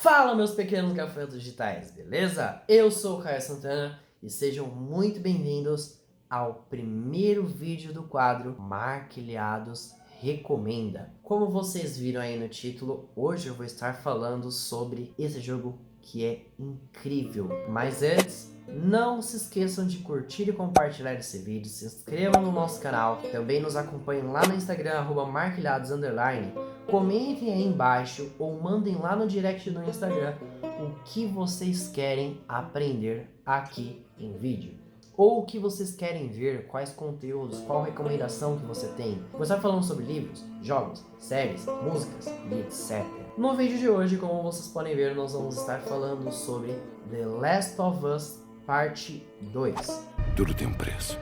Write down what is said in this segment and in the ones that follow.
Fala, meus pequenos gafanhotos digitais, beleza? Eu sou o Caio Santana e sejam muito bem-vindos ao primeiro vídeo do quadro Marquilhados Recomenda. Como vocês viram aí no título, hoje eu vou estar falando sobre esse jogo que é incrível. Mas antes, não se esqueçam de curtir e compartilhar esse vídeo, se inscrevam no nosso canal, também nos acompanhem lá no Instagram, @marquilhados_. Comentem aí embaixo ou mandem lá no direct do Instagram o que vocês querem aprender aqui em vídeo. Ou o que vocês querem ver, quais conteúdos, qual recomendação que você tem. Vou estar falando sobre livros, jogos, séries, músicas e etc. No vídeo de hoje, como vocês podem ver, nós vamos estar falando sobre The Last of Us Parte 2. Tudo tem um preço.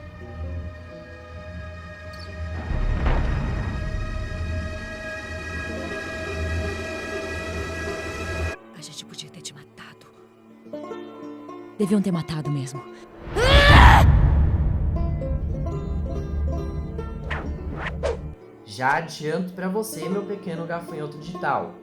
A gente podia ter te matado. Deviam ter matado mesmo. Já adianto pra você, meu pequeno gafanhoto digital,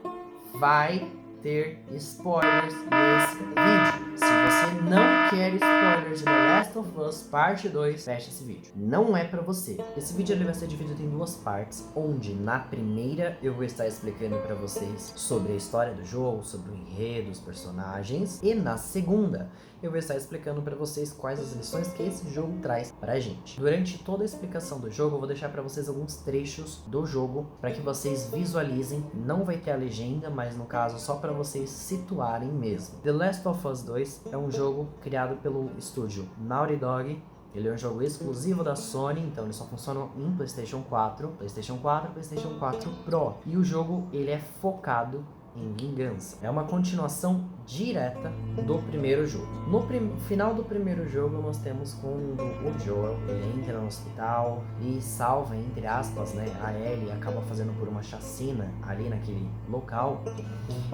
vai ter spoilers nesse vídeo. Se você não quer spoilers de The Last of Us Parte 2, fecha esse vídeo. Não é pra você. Esse vídeo ele vai ser dividido em duas partes, onde na primeira eu vou estar explicando pra vocês sobre a história do jogo, sobre o enredo, os personagens, e na segunda eu vou estar explicando pra vocês quais as lições que esse jogo traz pra gente. Durante toda a explicação do jogo, eu vou deixar pra vocês alguns trechos do jogo para que vocês visualizem. Não vai ter a legenda, mas no caso só para vocês situarem mesmo. The Last of Us 2 é um jogo criado pelo estúdio Naughty Dog. Ele é um jogo exclusivo da Sony, então ele só funciona em PlayStation 4, PlayStation 4, PlayStation 4 Pro. E o jogo ele é focado em vingança. É uma continuação direta do primeiro jogo. No final do primeiro jogo, nós temos quando o Joel ele entra no hospital e salva, entre aspas, né, a Ellie, acaba fazendo por uma chacina ali naquele local.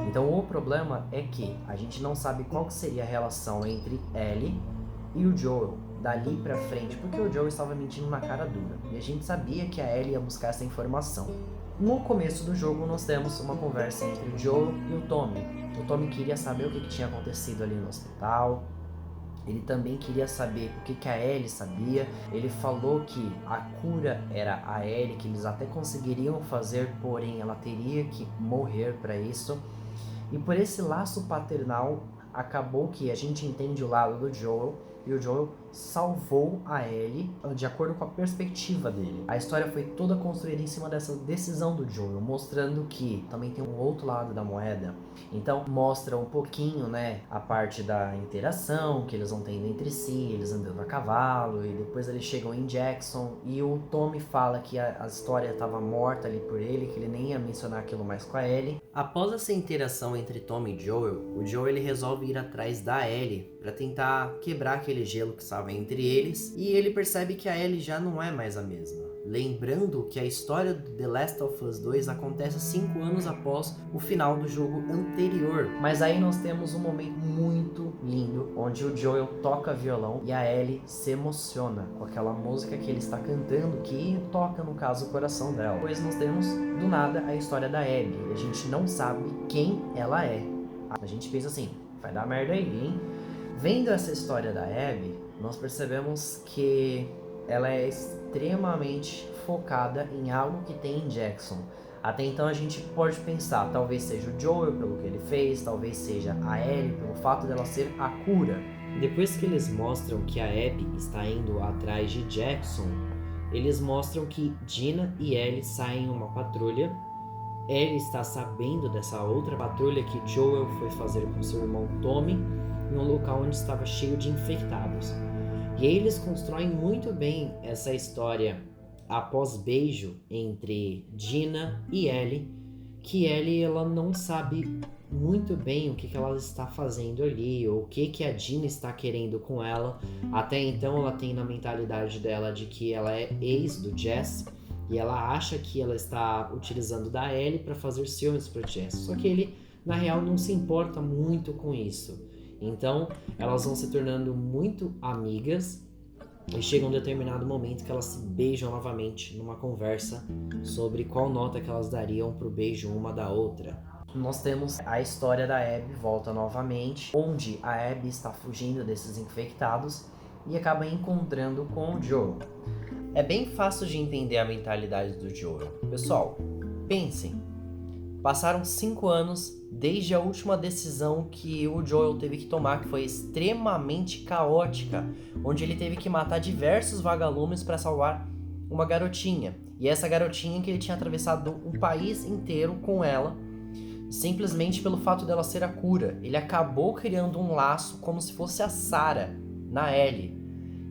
Então o problema é que a gente não sabe qual que seria a relação entre Ellie e o Joel dali pra frente, porque o Joel estava mentindo na cara dura. E a gente sabia que a Ellie ia buscar essa informação. No começo do jogo, nós temos uma conversa entre o Joel e o Tommy. O Tommy queria saber o que tinha acontecido ali no hospital. Ele também queria saber o que a Ellie sabia. Ele falou que a cura era a Ellie, que eles até conseguiriam fazer, porém ela teria que morrer para isso. E por esse laço paternal, acabou que a gente entende o lado do Joel. E o Joel salvou a Ellie de acordo com a perspectiva dele. A história foi toda construída em cima dessa decisão do Joel, mostrando que também tem um outro lado da moeda. Então mostra um pouquinho, né, a parte da interação que eles vão tendo entre si, eles andando a cavalo, e depois eles chegam em Jackson e o Tommy fala que a história estava morta ali por ele, que ele nem ia mencionar aquilo mais com a Ellie. Após essa interação entre Tommy e Joel, o Joel ele resolve ir atrás da Ellie para tentar quebrar aquele gelo que estava entre eles, e ele percebe que a Ellie já não é mais a mesma. Lembrando que a história do The Last of Us 2 acontece 5 anos após o final do jogo anterior. Mas aí nós temos um momento muito lindo, onde o Joel toca violão e a Ellie se emociona com aquela música que ele está cantando, que toca, no caso, o coração dela. Depois nós temos, do nada, a história da Abby. A gente não sabe quem ela é. A gente pensa assim, vai dar merda aí, hein? Vendo essa história da Abby, nós percebemos que ela é extremamente focada em algo que tem em Jackson. Até então a gente pode pensar, talvez seja o Joel pelo que ele fez, talvez seja a Ellie pelo fato dela ser a cura. Depois que eles mostram que a Abby está indo atrás de Jackson, eles mostram que Dina e Ellie saem em uma patrulha. Ellie está sabendo dessa outra patrulha que Joel foi fazer com seu irmão Tommy em um local onde estava cheio de infectados. E aí eles constroem muito bem essa história após beijo entre Dina e Ellie, que Ellie ela não sabe muito bem o que ela está fazendo ali, ou o que a Dina está querendo com ela. Até então ela tem na mentalidade dela de que ela é ex do Jesse, e ela acha que ela está utilizando da Ellie para fazer ciúmes para Jesse. Só que ele, na real, não se importa muito com isso. Então, elas vão se tornando muito amigas e chega um determinado momento que elas se beijam novamente numa conversa sobre qual nota que elas dariam pro beijo uma da outra. nós temos a história da Abby volta novamente, onde a Abby está fugindo desses infectados e acaba encontrando com o Joel. É bem fácil de entender a mentalidade do Joel. Pessoal, pensem. Passaram 5 anos desde a última decisão que o Joel teve que tomar, que foi extremamente caótica, onde ele teve que matar diversos vagalumes para salvar uma garotinha. E essa garotinha que ele tinha atravessado um país inteiro com ela, simplesmente pelo fato dela ser a cura. Ele acabou criando um laço como se fosse a Sarah na Ellie.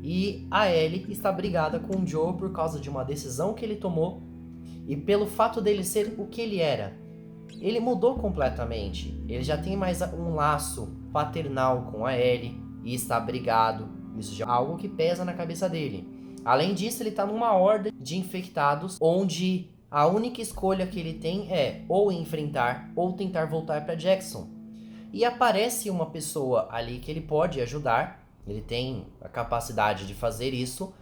E a Ellie está brigada com o Joel por causa de uma decisão que ele tomou e pelo fato dele ser o que ele era. Ele mudou completamente. Ele já tem mais um laço paternal com a Ellie e está brigado. Isso já é algo que pesa na cabeça dele. Além disso, ele está numa horda de infectados onde a única escolha que ele tem é ou enfrentar ou tentar voltar para Jackson. E aparece uma pessoa ali que ele pode ajudar. Ele tem a capacidade de fazer isso.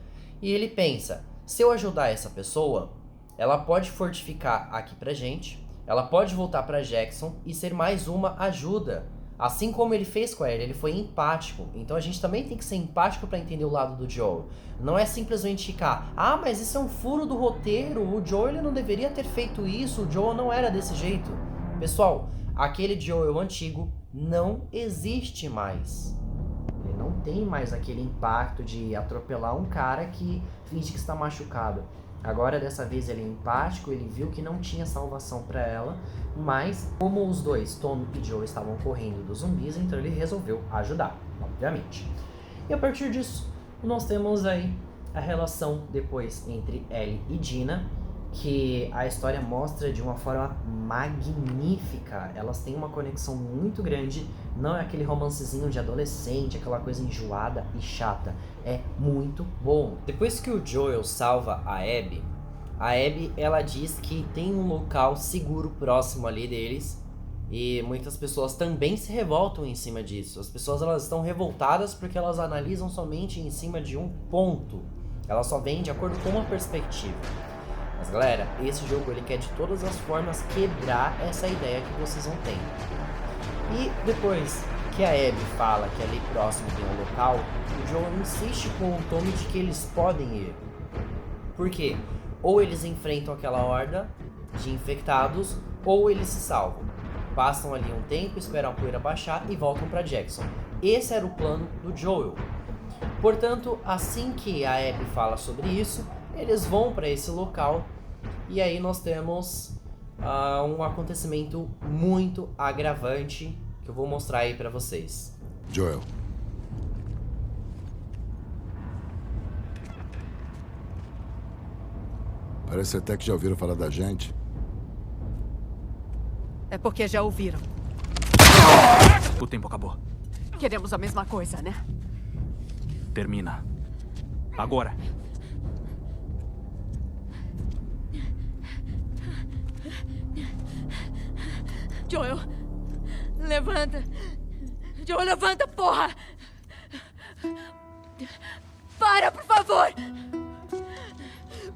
E ele pensa, se eu ajudar essa pessoa, ela pode fortificar aqui pra gente. Ela pode voltar para Jackson e ser mais uma ajuda. Assim como ele fez com a Ellie, ele foi empático. Então a gente também tem que ser empático para entender o lado do Joel. Não é simplesmente ficar, mas isso é um furo do roteiro, o Joel ele não deveria ter feito isso, o Joel não era desse jeito. Pessoal, aquele Joel antigo não existe mais. Ele não tem mais aquele impacto de atropelar um cara que finge que está machucado. Agora, dessa vez, ele é empático, ele viu que não tinha salvação para ela, mas como os dois, Tommy e Joel, estavam correndo dos zumbis, então ele resolveu ajudar, obviamente. E a partir disso, nós temos aí a relação depois entre Ellie e Dina, que a história mostra de uma forma magnífica. Elas têm uma conexão muito grande, não é aquele romancezinho de adolescente, aquela coisa enjoada e chata. É muito bom. Depois que o Joel salva a Abby ela diz que tem um local seguro próximo ali deles, e muitas pessoas também se revoltam em cima disso. As pessoas elas estão revoltadas porque elas analisam somente em cima de um ponto. Elas só veem de acordo com uma perspectiva. Mas galera, esse jogo ele quer de todas as formas quebrar essa ideia que vocês vão ter. E depois que a Abby fala que ali próximo tem um local, o Joel insiste com o Tommy de que eles podem ir. Por quê? Ou eles enfrentam aquela horda de infectados, ou eles se salvam. Passam ali um tempo, esperam a poeira baixar e voltam para Jackson. Esse era o plano do Joel. Portanto, assim que a Abby fala sobre isso, eles vão para esse local e aí nós temos um acontecimento muito agravante que eu vou mostrar aí para vocês. Joel. Parece até que já ouviram falar da gente. É porque já ouviram. O tempo acabou. Queremos a mesma coisa, né? Termina. Agora. Joel, levanta. Joel, levanta, porra! Para, por favor!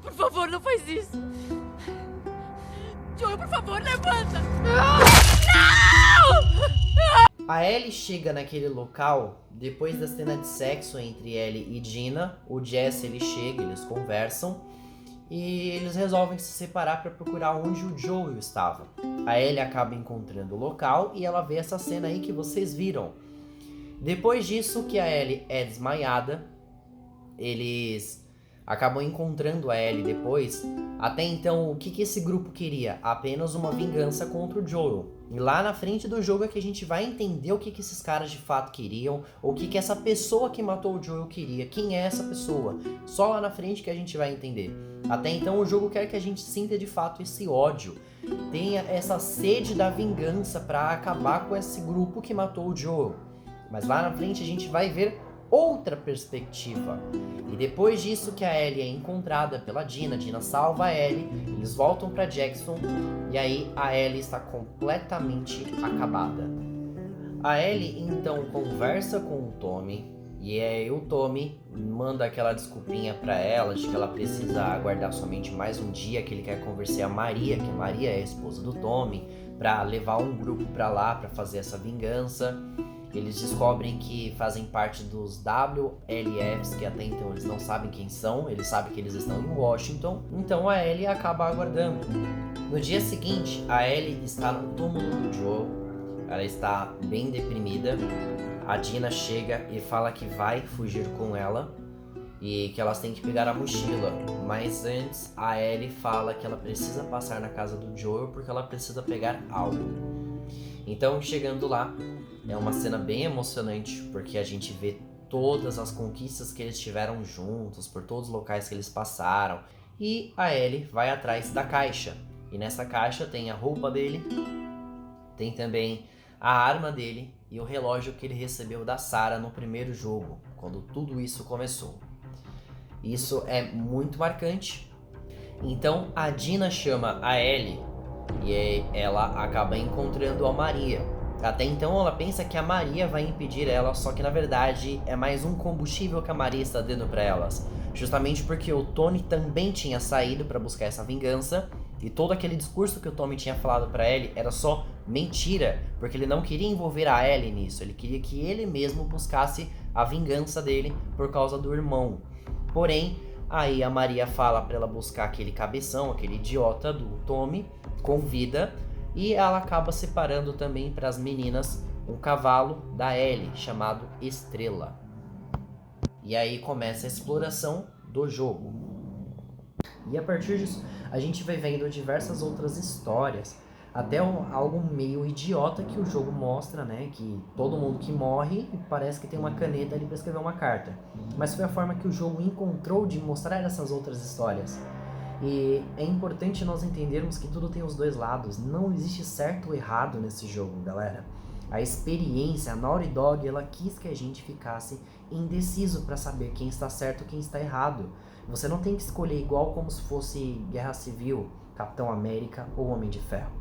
Por favor, não faz isso! Joel, por favor, levanta! Não! A Ellie chega naquele local depois da cena de sexo entre Ellie e Dina. O Jesse ele chega, eles conversam e eles resolvem se separar para procurar onde o Joel estava. A Ellie acaba encontrando o local e ela vê essa cena aí que vocês viram. Depois disso que a Ellie é desmaiada, eles acabam encontrando a Ellie depois. Até então, o que esse grupo queria? Apenas uma vingança contra o Joel. E lá na frente do jogo é que a gente vai entender o que esses caras de fato queriam, ou o que essa pessoa que matou o Joel queria, quem é essa pessoa. Só lá na frente que a gente vai entender. Até então o jogo quer que a gente sinta de fato esse ódio, tenha essa sede da vingança para acabar com esse grupo que matou o Joel. Mas lá na frente a gente vai ver outra perspectiva. E depois disso que a Ellie é encontrada pela Dina, Dina salva a Ellie, eles voltam para Jackson e aí a Ellie está completamente acabada. A Ellie então conversa com o Tommy E aí o Tommy manda aquela desculpinha pra ela de que ela precisa aguardar somente mais um dia, que ele quer convencer a Maria, que a Maria é a esposa do Tommy, pra levar um grupo pra lá pra fazer essa vingança. Eles descobrem que fazem parte dos WLFs, que até então eles não sabem quem são, eles sabem que eles estão em Washington, então a Ellie acaba aguardando. No dia seguinte, a Ellie está no túmulo do Joel, ela está bem deprimida. A Dina chega e fala que vai fugir com ela e que elas têm que pegar a mochila, mas antes a Ellie fala que ela precisa passar na casa do Joel porque ela precisa pegar algo. Então, chegando lá, é uma cena bem emocionante porque a gente vê todas as conquistas que eles tiveram juntos, por todos os locais que eles passaram, e a Ellie vai atrás da caixa. E nessa caixa tem a roupa dele, tem também a arma dele e o relógio que ele recebeu da Sarah no primeiro jogo, quando tudo isso começou. Isso é muito marcante. Então a Dina chama a Ellie e ela acaba encontrando a Maria. Até então ela pensa que a Maria vai impedir ela, só que na verdade é mais um combustível que a Maria está dando para elas. Justamente porque o Tony também tinha saído para buscar essa vingança. E todo aquele discurso que o Tommy tinha falado pra Ellie era só mentira, porque ele não queria envolver a Ellie nisso, ele queria que ele mesmo buscasse a vingança dele por causa do irmão. Porém, aí a Maria fala pra ela buscar aquele cabeção, aquele idiota do Tommy, convida, e ela acaba separando também para as meninas um cavalo da Ellie, chamado Estrela. E aí começa a exploração do jogo. E a partir disso, a gente vai vendo diversas outras histórias, até algo meio idiota que o jogo mostra, né? Que todo mundo que morre parece que tem uma caneta ali para escrever uma carta. Mas foi a forma que o jogo encontrou de mostrar essas outras histórias. E é importante nós entendermos que tudo tem os dois lados, não existe certo ou errado nesse jogo, galera. A experiência, a Naughty Dog, ela quis que a gente ficasse indeciso para saber quem está certo e quem está errado. Você não tem que escolher igual como se fosse Guerra Civil, Capitão América ou Homem de Ferro.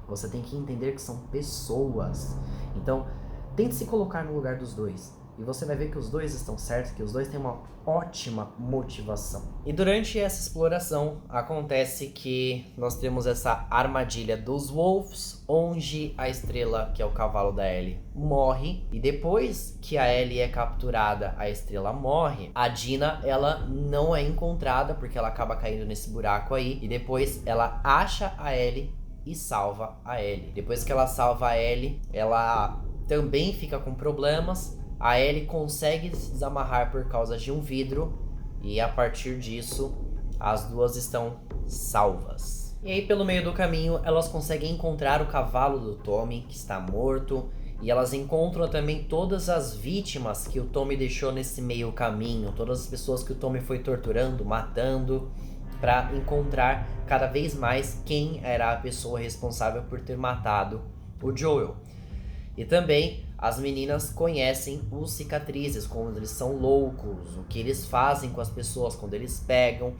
Você tem que entender que são pessoas. Então, tente se colocar no lugar dos dois. E você vai ver que os dois estão certos, que os dois têm uma ótima motivação. E durante essa exploração, acontece que nós temos essa armadilha dos Wolves, onde a Estrela, que é o cavalo da Ellie, morre. E depois que a Ellie é capturada, a Estrela morre. A Dina, ela não é encontrada, porque ela acaba caindo nesse buraco aí. E depois ela acha a Ellie e salva a Ellie. Depois que ela salva a Ellie, ela também fica com problemas. A Ellie consegue se desamarrar por causa de um vidro e a partir disso as duas estão salvas. E aí pelo meio do caminho elas conseguem encontrar o cavalo do Tommy, que está morto, e elas encontram também todas as vítimas que o Tommy deixou nesse meio caminho, todas as pessoas que o Tommy foi torturando, matando, para encontrar cada vez mais quem era a pessoa responsável por ter matado o Joel. E também as meninas conhecem os cicatrizes, quando eles são loucos, o que eles fazem com as pessoas quando eles pegam.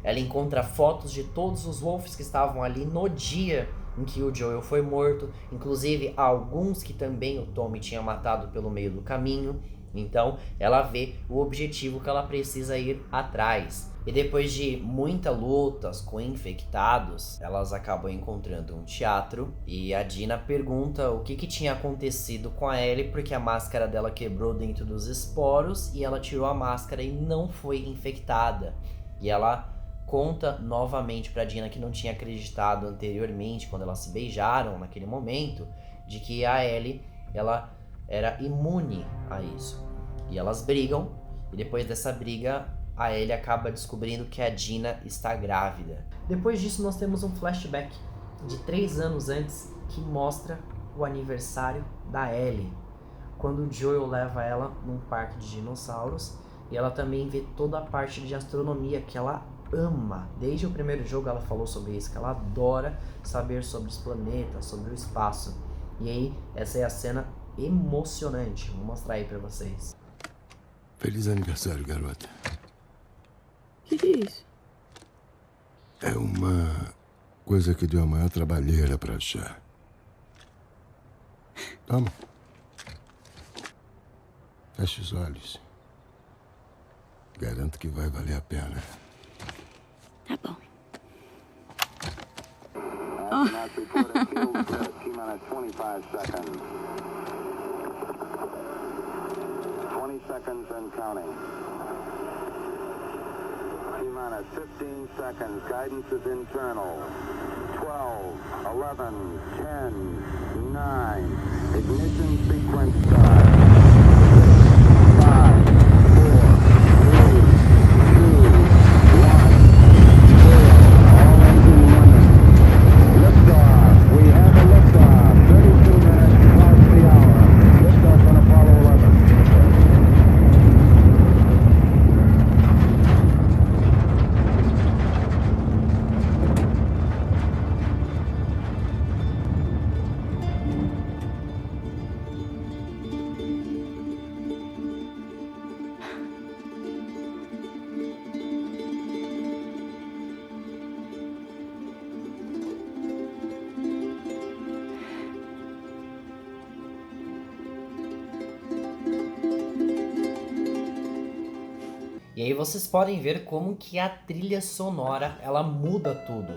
Ela encontra fotos de todos os Wolves que estavam ali no dia em que o Joel foi morto, inclusive alguns que também o Tommy tinha matado pelo meio do caminho. Então ela vê o objetivo que ela precisa ir atrás. E depois de muitas lutas com infectados, elas acabam encontrando um teatro e a Dina pergunta o que tinha acontecido com a Ellie, porque a máscara dela quebrou dentro dos esporos e ela tirou a máscara e não foi infectada. E ela conta novamente pra Dina que não tinha acreditado anteriormente, quando elas se beijaram naquele momento, de que a Ellie, ela era imune a isso. E elas brigam, e depois dessa briga, a Ellie acaba descobrindo que a Dina está grávida. Depois disso, nós temos um flashback de 3 anos antes, que mostra o aniversário da Ellie, quando o Joel leva ela num parque de dinossauros, e ela também vê toda a parte de astronomia que ela ama. Desde o primeiro jogo ela falou sobre isso, que ela adora saber sobre os planetas, sobre o espaço. E aí, essa é a cena emocionante. Vou mostrar aí pra vocês. Feliz aniversário, garota. O que é isso? É uma coisa que deu a maior trabalheira pra achar. Toma. Feche os olhos. Garanto que vai valer a pena. Tá bom. Astronauts report a fuel threat. T-minus 25 seconds. 20 seconds and counting. T-minus 15 seconds. Guidance is internal. 12, 11, 10, 9. Ignition sequence start. 5, 4, 3, 2, 1. All engine running. Liftoff. We have a liftoff. 32 minutes past the hour. Liftoff on Apollo 11. E aí vocês podem ver como que a trilha sonora, ela muda tudo.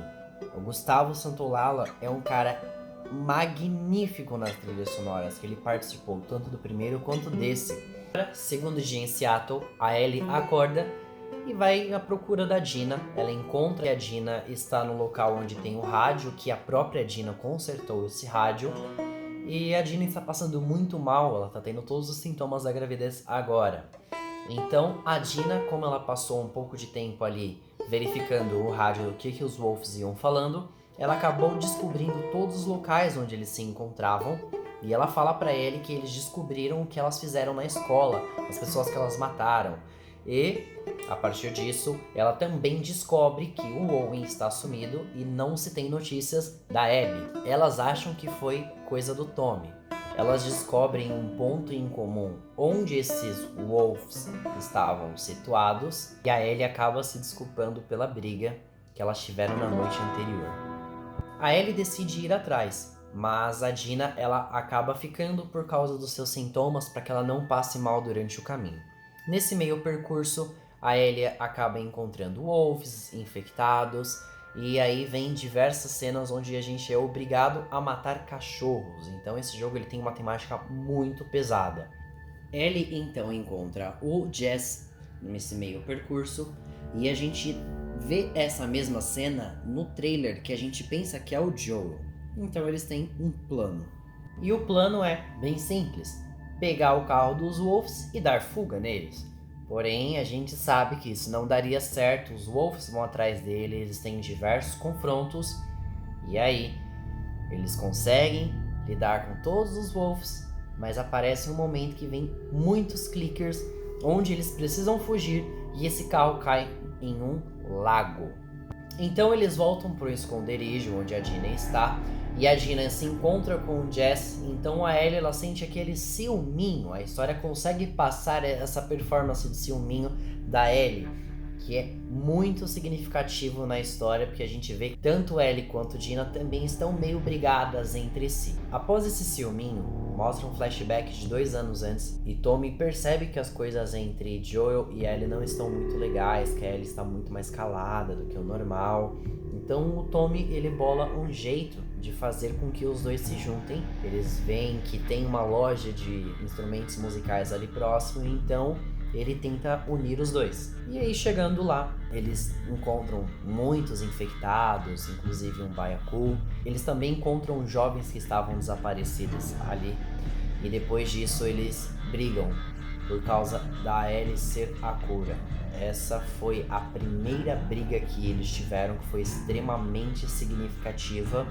O Gustavo Santaolalla é um cara magnífico nas trilhas sonoras, que ele participou tanto do primeiro quanto desse. Segundo dia em Seattle, a Ellie acorda e vai à procura da Dina. Ela encontra que a Dina está no local onde tem o rádio, que a própria Dina consertou esse rádio. E a Dina está passando muito mal, ela está tendo todos os sintomas da gravidez agora. Então a Dina, como ela passou um pouco de tempo ali verificando o rádio do que os Wolves iam falando, ela acabou descobrindo todos os locais onde eles se encontravam. E ela fala pra ele que eles descobriram o que elas fizeram na escola, as pessoas que elas mataram. E, a partir disso, ela também descobre que o Owen está sumido e não se tem notícias da Abby. Elas acham que foi coisa do Tommy. Elas descobrem um ponto em comum onde esses Wolves estavam situados e a Ellie acaba se desculpando pela briga que elas tiveram na noite anterior. A Ellie decide ir atrás, mas a Dina ela acaba ficando por causa dos seus sintomas para que ela não passe mal durante o caminho. Nesse meio percurso, a Ellie acaba encontrando Wolves infectados e aí vem diversas cenas onde a gente é obrigado a matar cachorros. Então esse jogo ele tem uma temática muito pesada. Ellie então encontra o Jess nesse meio percurso e a gente vê essa mesma cena no trailer que a gente pensa que é o Joel. Então eles têm um plano. E o plano é bem simples: pegar o carro dos Wolves e dar fuga neles. Porém, a gente sabe que isso não daria certo, os Wolves vão atrás dele, eles têm diversos confrontos. E aí, eles conseguem lidar com todos os Wolves, mas aparece um momento que vem muitos clickers, onde eles precisam fugir e esse carro cai em um lago. Então eles voltam pro esconderijo onde a Dina está, e a Dina se encontra com o Jess. Então a Ellie ela sente aquele ciúminho, a história consegue passar essa performance de ciúminho da Ellie, que é muito significativo na história, porque a gente vê que tanto Ellie quanto Dina também estão meio brigadas entre si. Após esse ciúminho, mostra um flashback de 2 anos antes, e Tommy percebe que as coisas entre Joel e Ellie não estão muito legais, que a Ellie está muito mais calada do que o normal. Então o Tommy ele bola um jeito de fazer com que os dois se juntem. Eles veem que tem uma loja de instrumentos musicais ali próximo, então ele tenta unir os dois. E aí chegando lá, eles encontram muitos infectados, inclusive um baiacu. Eles também encontram jovens que estavam desaparecidos ali. E depois disso eles brigam por causa da Ellie ser a cura. Essa foi a primeira briga que eles tiveram, que foi extremamente significativa,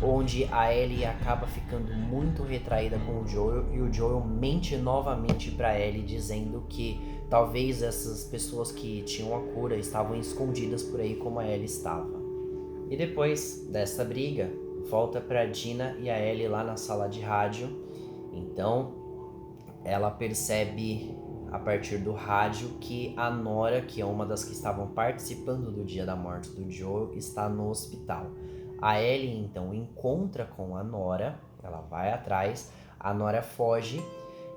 onde a Ellie acaba ficando muito retraída com o Joel e o Joel mente novamente para Ellie dizendo que talvez essas pessoas que tinham a cura estavam escondidas por aí como a Ellie estava. E depois dessa briga, volta para Dina e a Ellie lá na sala de rádio. Então ela percebe a partir do rádio que a Nora, que é uma das que estavam participando do dia da morte do Joel, está no hospital. A Ellie então encontra com a Nora, ela vai atrás, a Nora foge,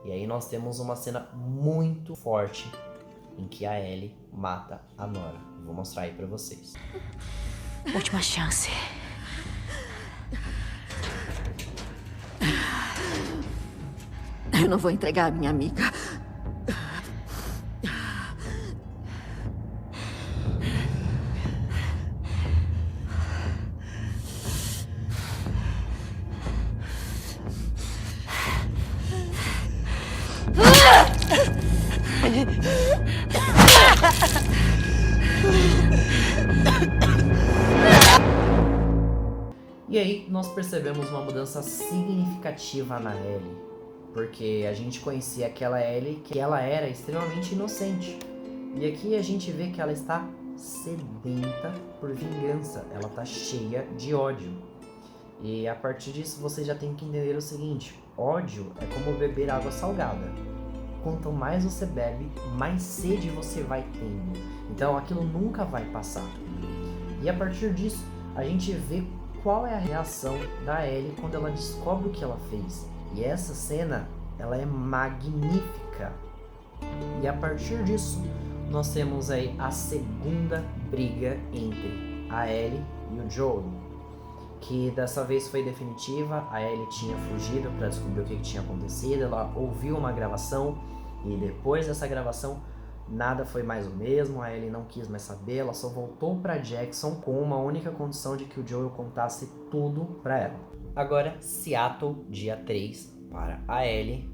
e aí nós temos uma cena muito forte, em que a Ellie mata a Nora. Vou mostrar aí pra vocês. Última chance. Eu não vou entregar a minha amiga. E aí nós percebemos uma mudança significativa na Ellie, porque a gente conhecia aquela Ellie que ela era extremamente inocente. E aqui a gente vê que ela está sedenta por vingança, ela está cheia de ódio. E a partir disso você já tem que entender o seguinte: ódio é como beber água salgada. Quanto mais você bebe, mais sede você vai tendo. Então aquilo nunca vai passar. E a partir disso, a gente vê qual é a reação da Ellie quando ela descobre o que ela fez. E essa cena, ela é magnífica. E a partir disso, nós temos aí a segunda briga entre a Ellie e o Joel, que dessa vez foi definitiva. A Ellie tinha fugido para descobrir o que tinha acontecido. Ela ouviu uma gravação e depois dessa gravação nada foi mais o mesmo. A Ellie não quis mais saber, ela só voltou para Jackson com uma única condição de que o Joel contasse tudo para ela. Agora, Seattle, dia 3, para a Ellie.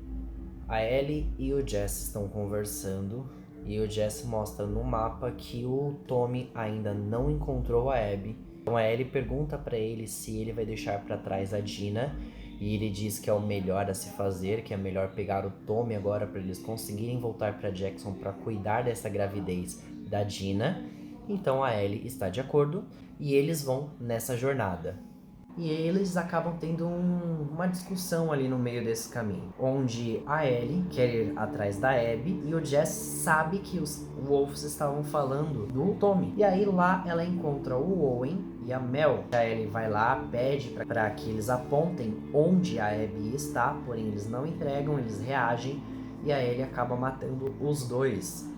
A Ellie e o Jesse estão conversando e o Jesse mostra no mapa que o Tommy ainda não encontrou a Abby. Então a Ellie pergunta para ele se ele vai deixar para trás a Dina, e ele diz que é o melhor a se fazer, que é melhor pegar o Tommy agora para eles conseguirem voltar para Jackson para cuidar dessa gravidez da Dina. Então a Ellie está de acordo e eles vão nessa jornada. E eles acabam tendo uma discussão ali no meio desse caminho, onde a Ellie quer ir atrás da Abby e o Jess sabe que os Wolves estavam falando do Tommy. E aí lá ela encontra o Owen e a Mel. A Ellie vai lá, pede para que eles apontem onde a Abby está, porém eles não entregam, eles reagem e a Ellie acaba matando os dois.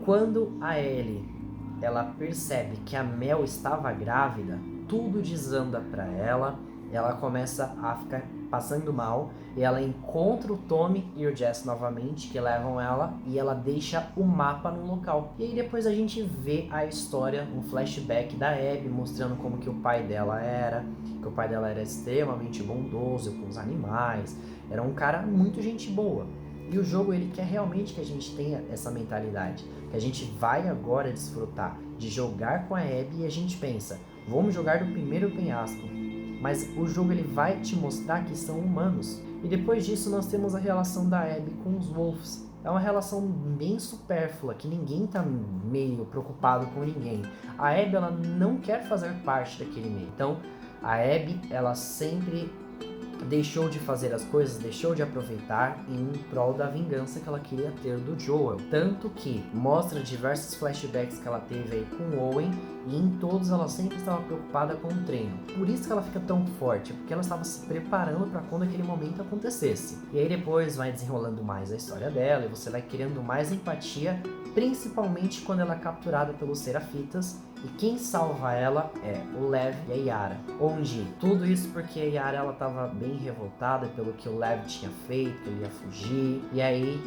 Quando a Ellie ela percebe que a Mel estava grávida, tudo desanda para ela, ela começa a ficar passando mal e ela encontra o Tommy e o Jess novamente, que levam ela, e ela deixa o mapa no local. E aí depois a gente vê a história, um flashback da Abby mostrando como que o pai dela era, que o pai dela era extremamente bondoso com os animais, era um cara muito gente boa. E o jogo ele quer realmente que a gente tenha essa mentalidade, que a gente vai agora desfrutar de jogar com a Abby e a gente pensa, vamos jogar do primeiro penhasco, mas o jogo ele vai te mostrar que são humanos. E depois disso nós temos a relação da Abby com os Wolves. É uma relação bem supérflua, que ninguém tá meio preocupado com ninguém. A Abby ela não quer fazer parte daquele meio. Então a Abby ela sempre deixou de fazer as coisas, deixou de aproveitar em prol da vingança que ela queria ter do Joel. Tanto que mostra diversos flashbacks que ela teve aí com o Owen, e em todos ela sempre estava preocupada com o treino. Por isso que ela fica tão forte, porque ela estava se preparando para quando aquele momento acontecesse. E aí depois vai desenrolando mais a história dela, e você vai criando mais empatia, principalmente quando ela é capturada pelos Serafitas, e quem salva ela é o Lev e a Yara. Onde tudo isso porque a Yara ela estava bem revoltada pelo que o Lev tinha feito, ele ia fugir. E aí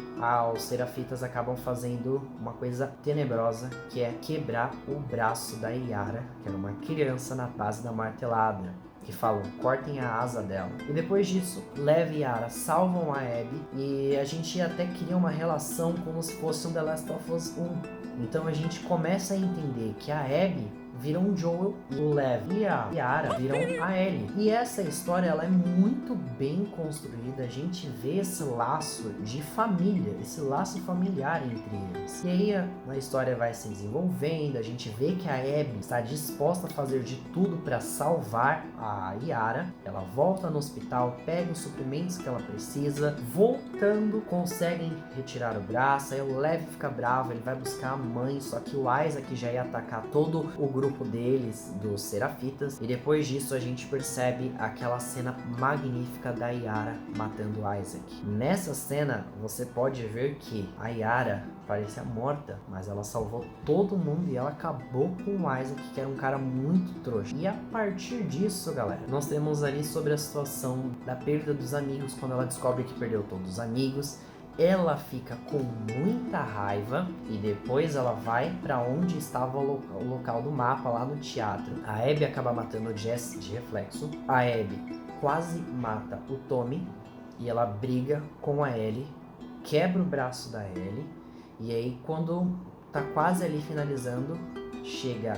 os Serafitas acabam fazendo uma coisa tenebrosa, que é quebrar o braço da Yara, que era uma criança na base da martelada, que falam, cortem a asa dela. E depois disso, Lev e Yara salvam a Abby, e a gente até cria uma relação como se fosse um The Last of Us 1. Então a gente começa a entender que a Abby vira um Joel, e o Lev e a Yara viram a Ellie. E essa história ela é muito bem construída, a gente vê esse laço de família, esse laço familiar entre eles. E aí a história vai se desenvolvendo, a gente vê que a Abby está disposta a fazer de tudo para salvar a Yara. Ela volta no hospital, pega os suprimentos que ela precisa, voltando conseguem retirar o braço, aí o Lev fica bravo, ele vai buscar a mãe, só que o Isaac já ia atacar todo o grupo grupo deles, dos Serafitas, e depois disso a gente percebe aquela cena magnífica da Yara matando Isaac. Nessa cena você pode ver que a Yara parecia morta, mas ela salvou todo mundo e ela acabou com o Isaac, que era um cara muito trouxa. E a partir disso, galera, nós temos ali sobre a situação da perda dos amigos, quando ela descobre que perdeu todos os amigos. Ela fica com muita raiva e depois ela vai para onde estava o local do mapa, lá no teatro. A Abby acaba matando o Jesse de reflexo. A Abby quase mata o Tommy e ela briga com a Ellie, quebra o braço da Ellie. E aí quando tá quase ali finalizando, chega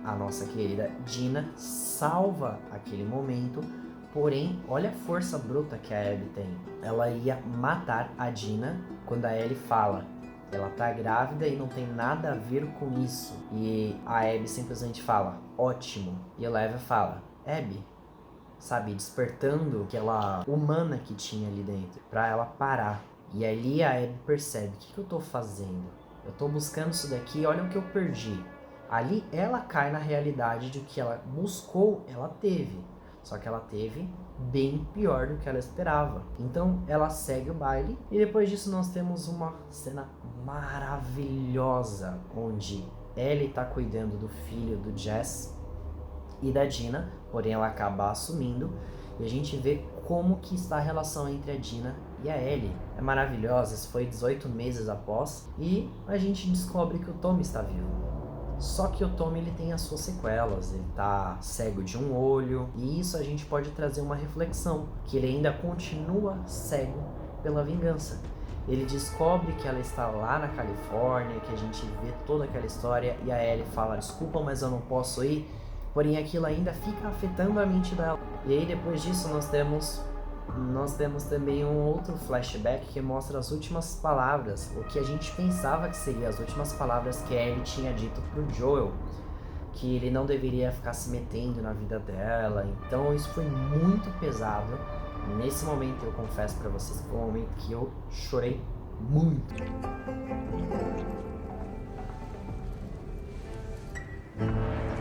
a nossa querida Dina, salva aquele momento. Porém, olha a força bruta que a Abby tem. Ela ia matar a Dina quando a Ellie fala: ela tá grávida e não tem nada a ver com isso. E a Abby simplesmente fala: ótimo. E o Levi fala: Abby, sabe, despertando aquela humana que tinha ali dentro, pra ela parar. E ali a Abby percebe: o que eu tô fazendo? Eu tô buscando isso daqui, olha o que eu perdi. Ali ela cai na realidade de que ela buscou, ela teve. Só que ela teve bem pior do que ela esperava. Então ela segue o baile. E depois disso nós temos uma cena maravilhosa, onde Ellie tá cuidando do filho do Jess e da Dina. Porém ela acaba assumindo. E a gente vê como que está a relação entre a Dina e a Ellie. É maravilhosa, isso foi 18 meses após. E a gente descobre que o Tommy está vivo. Só que o Tommy, ele tem as suas sequelas, ele tá cego de um olho, e isso a gente pode trazer uma reflexão, que ele ainda continua cego pela vingança. Ele descobre que ela está lá na Califórnia, que a gente vê toda aquela história, e a Ellie fala: desculpa, mas eu não posso ir, porém aquilo ainda fica afetando a mente dela. E aí depois disso nós temos também um outro flashback que mostra as últimas palavras, o que a gente pensava que seria as últimas palavras que a Ellie tinha dito pro Joel, que ele não deveria ficar se metendo na vida dela. Então isso foi muito pesado. Nesse momento eu confesso pra vocês que foi um momento que eu chorei muito.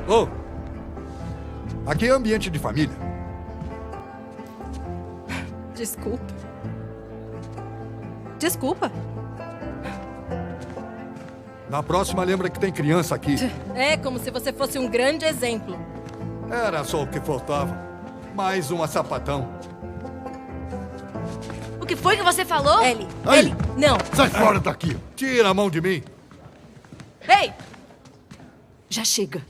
Ô! Aqui é ambiente de família. Desculpa. Na próxima, lembra que tem criança aqui. É como se você fosse um grande exemplo. Era só o que faltava. Mais uma sapatão. O que foi que você falou? Ellie, Ai. Ellie, não. Sai fora daqui! Tira a mão de mim! Ei! Já chega.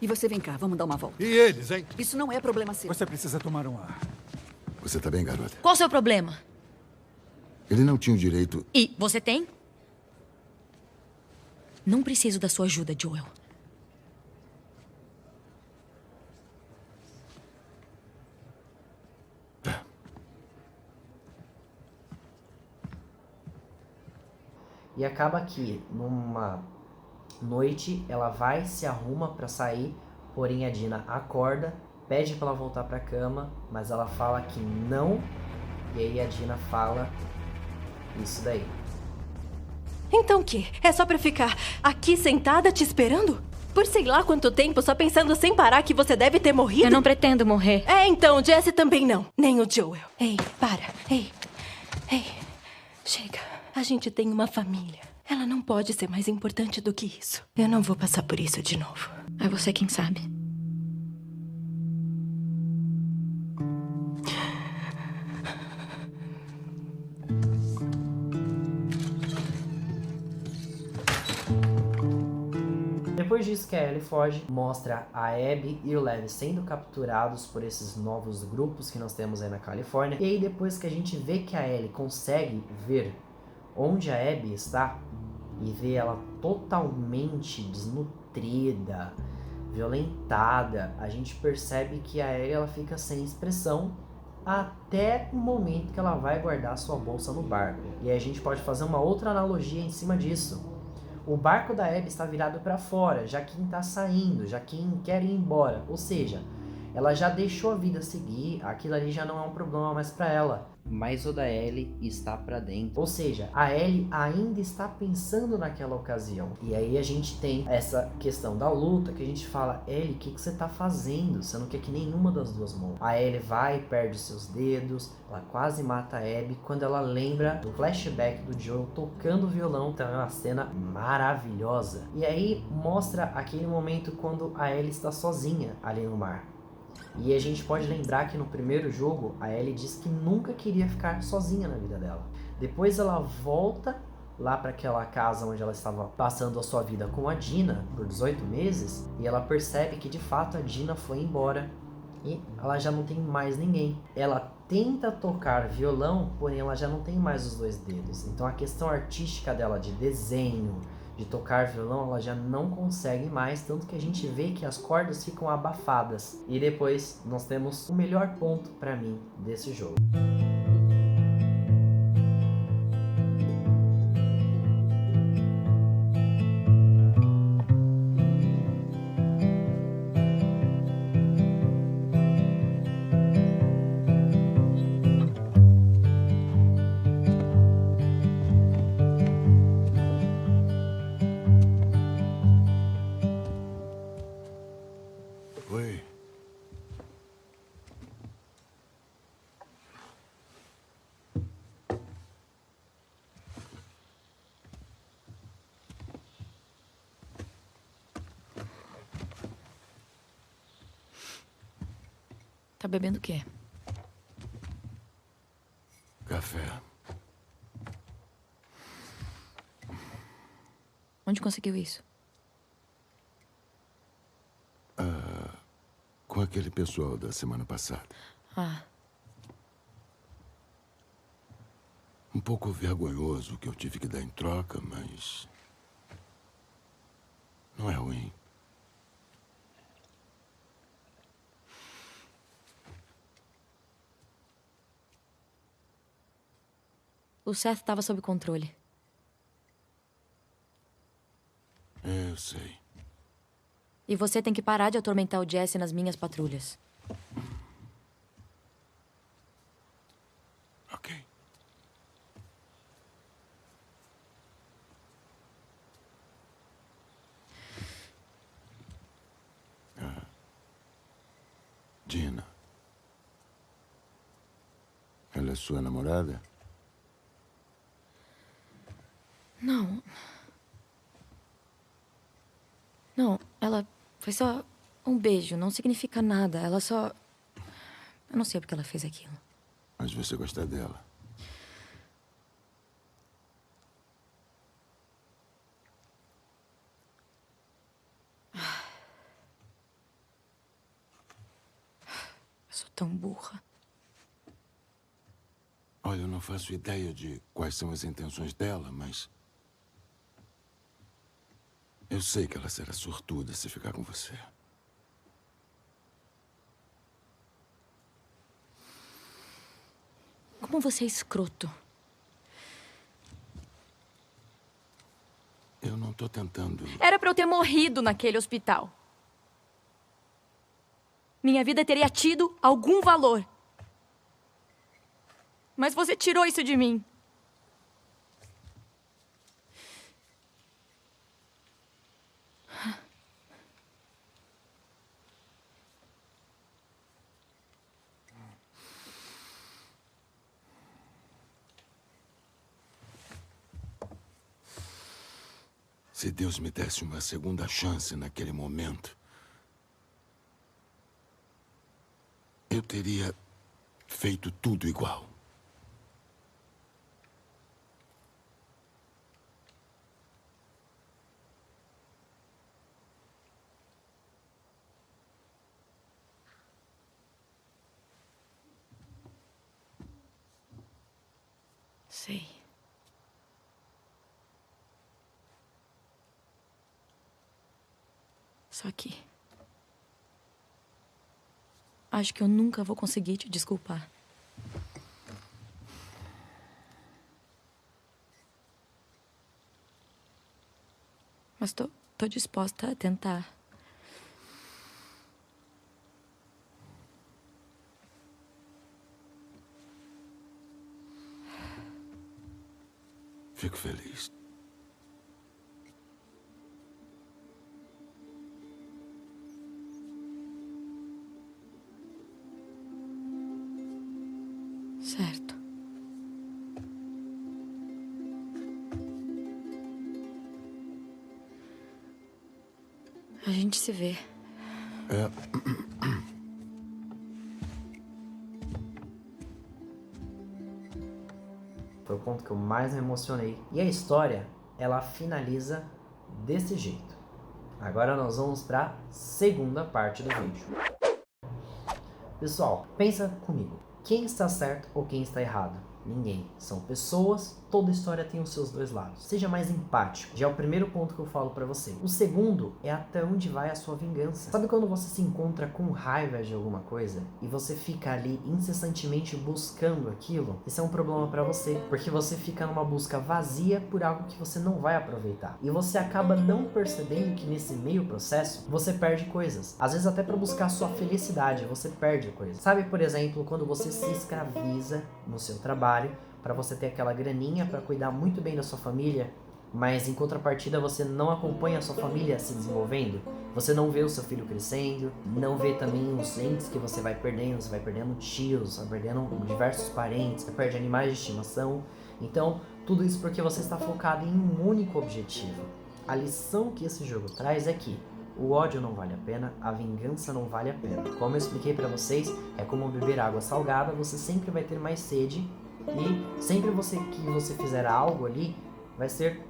E você, vem cá, vamos dar uma volta. E eles, hein? Isso não é problema seu. Você precisa tomar um ar. Você tá bem, garota? Qual o seu problema? Ele não tinha o direito... E você tem? Não preciso da sua ajuda, Joel. E acaba que numa noite ela vai, se arruma pra sair, porém a Dina acorda, pede pra ela voltar pra cama, mas ela fala que não, e aí a Dina fala isso daí. Então o quê? É só pra ficar aqui sentada te esperando? Por sei lá quanto tempo, só pensando sem parar que você deve ter morrido? Eu não pretendo morrer. É, então, o Jesse também não. Nem o Joel. Ei, para. Ei. Chega. A gente tem uma família. Ela não pode ser mais importante do que isso. Eu não vou passar por isso de novo. É você quem sabe. Depois disso que a Ellie foge, mostra a Abby e o Levi sendo capturados por esses novos grupos que nós temos aí na Califórnia. E aí depois que a gente vê que a Ellie consegue ver onde a Abby está e vê ela totalmente desnutrida, violentada, a gente percebe que a Ellie ela fica sem expressão até o momento que ela vai guardar sua bolsa no barco. E aí a gente pode fazer uma outra analogia em cima disso. O barco da Abby está virado para fora, já quem está saindo, já quem quer ir embora. Ou seja, Ela já deixou a vida seguir, aquilo ali já não é um problema mais pra ela. Mas o da Ellie está pra dentro. Ou seja, a Ellie ainda está pensando naquela ocasião. E aí a gente tem essa questão da luta, que a gente fala, Ellie, o que você tá fazendo? Você não quer que nenhuma das duas morra. A Ellie vai, perde seus dedos, ela quase mata a Abby, quando ela lembra do flashback do Joel tocando violão. Então é uma cena maravilhosa. E aí mostra aquele momento quando a Ellie está sozinha ali no mar. E a gente pode lembrar que no primeiro jogo, a Ellie disse que nunca queria ficar sozinha na vida dela. Depois ela volta lá para aquela casa onde ela estava passando a sua vida com a Dina por 18 meses. E ela percebe que de fato a Dina foi embora e ela já não tem mais ninguém. Ela tenta tocar violão, porém ela já não tem mais os 2 dedos. Então a questão artística dela de desenho, de tocar violão, ela já não consegue mais, tanto que a gente vê que as cordas ficam abafadas. E depois nós temos o melhor ponto para mim desse jogo. Oi. Tá bebendo o quê? Café. Onde conseguiu isso? Com aquele pessoal da semana passada. Ah, Um pouco vergonhoso o que eu tive que dar em troca, mas... não é ruim. o Seth estava sob controle. Eu sei. E você tem que parar de atormentar o Jesse nas minhas patrulhas. Ok. Dina. Ela é sua namorada? Não. Não, ela foi só um beijo, não significa nada. Ela só... Eu não sei porque ela fez aquilo. Mas você gosta dela? Eu sou tão burra. Olha, eu não faço ideia de quais são as intenções dela, mas... eu sei que ela será sortuda se ficar com você. Como você é escroto. Eu não tô tentando... Era pra eu ter morrido naquele hospital. Minha vida teria tido algum valor. Mas você tirou isso de mim. Se Deus me desse uma segunda chance naquele momento, eu teria feito tudo igual. Sei. Só que... acho que eu nunca vou conseguir te desculpar. Mas tô disposta a tentar. Fico feliz. Certo. A gente se vê. É. Foi o ponto que eu mais me emocionei. E a história, ela finaliza desse jeito. Agora nós vamos para a segunda parte do vídeo. Pessoal, pensa comigo. Quem está certo ou quem está errado? Ninguém. São pessoas, toda história tem os seus dois lados. Seja mais empático. Já é o primeiro ponto que eu falo pra você. O segundo é até onde vai a sua vingança. Sabe quando você se encontra com raiva de alguma coisa e você fica ali incessantemente buscando aquilo? Esse é um problema pra você, porque você fica numa busca vazia por algo que você não vai aproveitar. E você acaba não percebendo que nesse meio processo você perde coisas. Às vezes até pra buscar a sua felicidade, você perde coisas. Sabe, por exemplo, quando você se escraviza no seu trabalho para você ter aquela graninha para cuidar muito bem da sua família, mas em contrapartida você não acompanha a sua família se desenvolvendo, você não vê o seu filho crescendo, não vê também os entes que você vai perdendo tios, vai perdendo diversos parentes, você perde animais de estimação. Então, tudo isso porque você está focado em um único objetivo. A lição que esse jogo traz é que o ódio não vale a pena, a vingança não vale a pena. Como eu expliquei pra vocês, é como beber água salgada, você sempre vai ter mais sede e sempre que você fizer algo ali, vai ser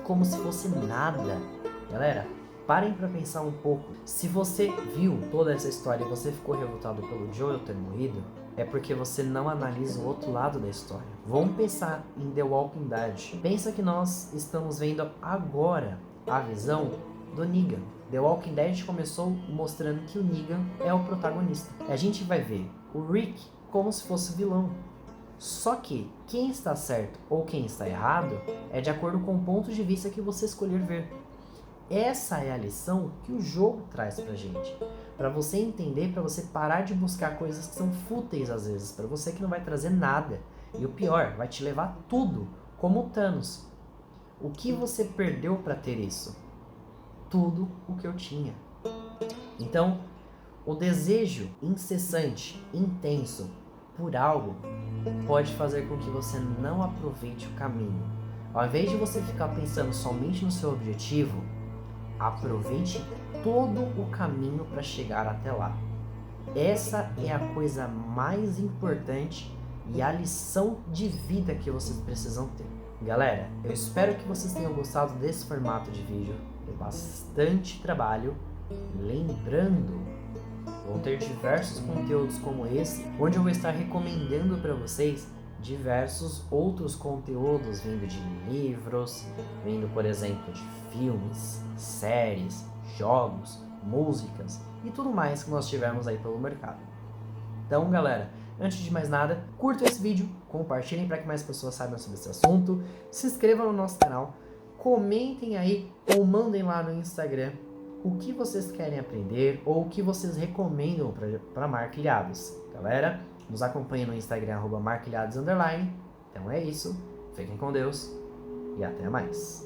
como se fosse nada. Galera, parem pra pensar um pouco. Se você viu toda essa história e você ficou revoltado pelo Joel ter morrido, é porque você não analisa o outro lado da história. Vamos pensar em The Walking Dead. Pensa que nós estamos vendo agora a visão do Negan. The Walking Dead começou mostrando que o Negan é o protagonista. A gente vai ver o Rick como se fosse vilão. Só que quem está certo ou quem está errado é de acordo com o ponto de vista que você escolher ver. Essa é a lição que o jogo traz pra gente. Pra você entender, pra você parar de buscar coisas que são fúteis às vezes, pra você que não vai trazer nada. E o pior, vai te levar tudo, como o Thanos. O que você perdeu pra ter isso? Tudo o que eu tinha. Então, o desejo incessante, intenso por algo pode fazer com que você não aproveite o caminho. Ao invés de você ficar pensando somente no seu objetivo, aproveite todo o caminho para chegar até lá. Essa é a coisa mais importante e a lição de vida que vocês precisam ter. Galera, eu espero que vocês tenham gostado desse formato de vídeo. É bastante trabalho. Lembrando, vão ter diversos conteúdos como esse, onde eu vou estar recomendando para vocês diversos outros conteúdos, vindo de livros, vindo, por exemplo, de filmes, séries, jogos, músicas e tudo mais que nós tivermos aí pelo mercado. Então, galera, antes de mais nada, curtam esse vídeo, compartilhem para que mais pessoas saibam sobre esse assunto, se inscrevam no nosso canal, comentem aí ou mandem lá no Instagram o que vocês querem aprender ou o que vocês recomendam para Marquilhados. Galera, nos acompanhem no Instagram @marquilhados_. Então é isso, fiquem com Deus e até mais.